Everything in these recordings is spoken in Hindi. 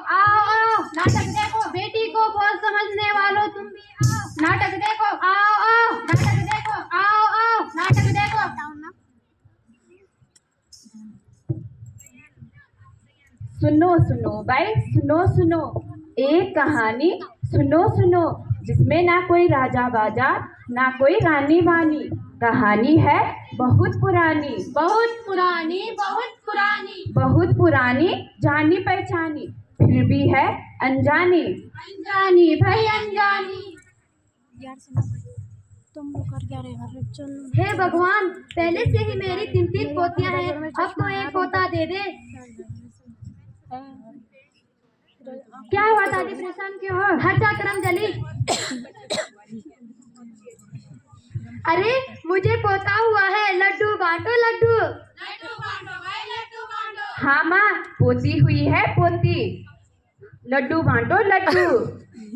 आओ आओ नाटक देखो, बेटी को बहुत समझने वालों तुम भी आओ, नाटक देखो, आओ आओ नाटक देखो, आओ आओ नाटक देखो। सुनो सुनो भाई, सुनो सुनो एक कहानी सुनो सुनो, जिसमें ना कोई राजा बाजा ना कोई रानी बानी। कहानी है बहुत पुरानी, बहुत पुरानी, बहुत पुरानी, बहुत पुरानी, जानी पहचानी, फिर भी है अनजानी। अनजानी भाई अनजानी। तुम लोग कर क्या रहे हो? चल। हे भगवान, पहले से ही मेरी 3-3 पोतियां हैं, अब तो एक पोता दे दे। क्या हुआ दादी, परेशान क्यों हो? हट जा करमजली। अरे मुझे पोता हुआ है, लड्डू बांटो लड्डू। लड्डू बांटो भाई, लड्डू बांटो। हाँ माँ, पोती हुई है पोती, लड्डू बांटो लड्डू।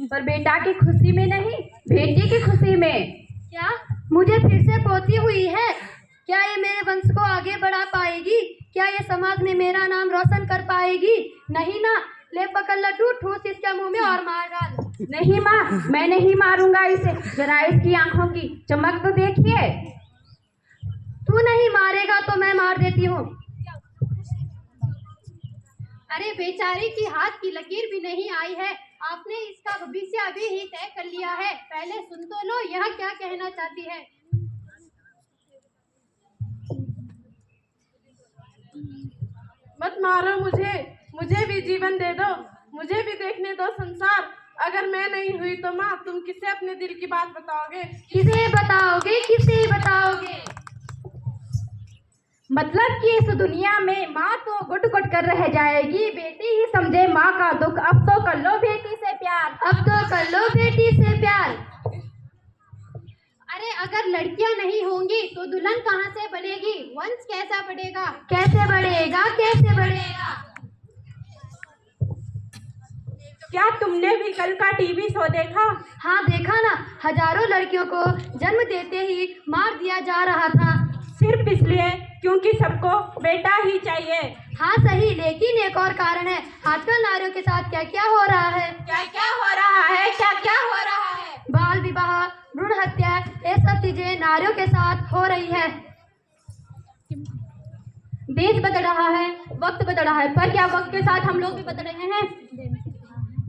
पर बेटा की खुशी में नहीं, बेटी की खुशी में। क्या मुझे फिर से पोती हुई है? क्या ये मेरे वंश को आगे बढ़ा पाएगी? क्या ये समाज में मेरा नाम रोशन कर पाएगी? नहीं ना, ले पकड़ लड्डू, ठूस इसके मुंह में और मार डाल। नहीं माँ, मैं नहीं मारूंगा इसे, जरा इसकी आंखों की चमक तो देखिए। तू नहीं मारेगा तो मैं मार देती हूँ। अरे बेचारी की हाथ की लकीर भी नहीं आई है, आपने इसका भविष्य अभी ही तय कर लिया है। पहले सुन तो लो, यह क्या कहना चाहती है। मत मारो मुझे, मुझे भी जीवन दे दो, मुझे भी देखने दो संसार। अगर मैं नहीं हुई तो माँ, तुम किसे अपने दिल की बात बताओगे? किसे बताओगे, किसे बताओगे? मतलब कि इस दुनिया में माँ तो गुट गुट कर रह जाएगी, बेटी ही समझे माँ का दुख। अब तो कर लो बेटी से प्यार, अब तो कर लो बेटी से प्यार। अरे अगर लड़कियां नहीं होंगी तो दुल्हन कहाँ से बनेगी? वंश कैसा बढ़ेगा? कैसे बढ़ेगा, कैसे बढ़ेगा? क्या तुमने भी कल का टीवी शो देखा? हाँ देखा ना, हजारों लड़कियों को जन्म देते ही मार दिया जा रहा था, सिर्फ इसलिए क्योंकि सबको बेटा ही चाहिए। हाँ सही, लेकिन एक और कारण है। आजकल नारियों के साथ क्या क्या हो रहा है? क्या क्या हो रहा है? क्या क्या हो रहा है? बाल विवाह, भ्रूण हत्या, ये सब चीजें नारियों के साथ हो रही है। देश बदल रहा है, वक्त बदल रहा है, पर क्या वक्त के साथ हम लोग भी बदल रहे हैं?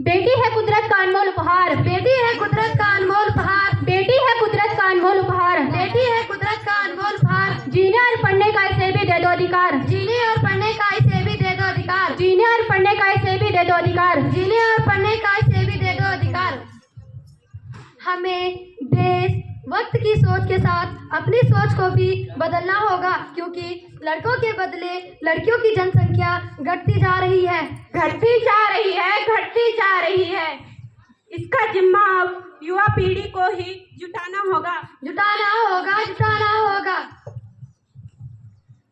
बेटी है कुदरत का अनमोल उपहार, बेटी है कुदरत का अनमोल उपहार, बेटी है कुदरत का अनमोल उपहार, बेटी है कुदरत का अनमोल उपहार। जीने और पढ़ने का इसे भी दे दो अधिकार, जीने और पढ़ने का इसे भी दे दो अधिकार, जीने और पढ़ने का इसे भी दे दो अधिकार, जीने और पढ़ने का इसे भी दे दो अधिकार। हमें देश वक्त की सोच के साथ अपनी सोच को भी बदलना होगा, क्योंकि लड़कों के बदले लड़कियों की जनसंख्या घटती जा रही है, घटती जा रही है, घटती जा रही है। इसका जिम्मा अब युवा पीढ़ी को ही जुटाना होगा, जुटाना होगा, जुटाना होगा।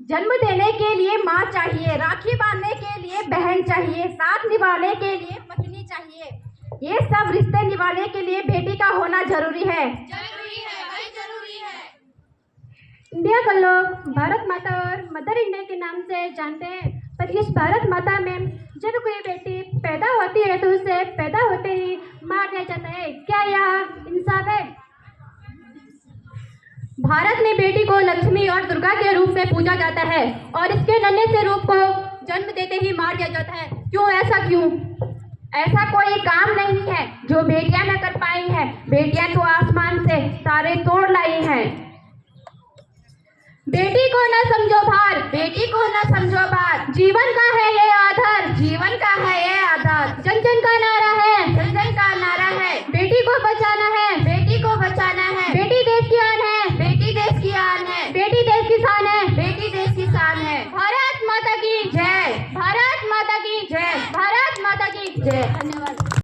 जन्म देने के लिए माँ चाहिए, राखी बांधने के लिए बहन चाहिए, साथ निभाने के लिए पत्नी चाहिए। ये सब रिश्ते निभाने के लिए बेटी का होना जरूरी है, जरूरी है भाई, जरूरी है। इंडिया को लोग भारत माता और मदर इंडिया के नाम से जानते हैं, पर इस भारत माता में जब कोई बेटी पैदा होती है तो उसे पैदा होते ही मार दिया जाता है। क्या यह इंसाफ है? भारत में बेटी को लक्ष्मी और दुर्गा के रूप में पूजा जाता है और इसके नन्हे से रूप को जन्म देते ही मार दिया जाता है। क्यों, ऐसा क्यों? ऐसा कोई काम नहीं है जो बेटियां न कर पाई हैं। बेटियां तो आसमान से तारे तोड़ लाई हैं। बेटी को न समझो भार, बेटी को न समझो बात, जीवन का है ये आधार, जीवन का है ये आधार। जन जन का नारा है, जन जन का नारा है, बेटी को बचाना है, बेटी को बचाना है। बेटी देश की आन है, बेटी देश की आन है, बेटी देश की शान है, बेटी देश की शान है। भारत माता की जय, भारत माता की जय, भारत माता की जय। धन्यवाद।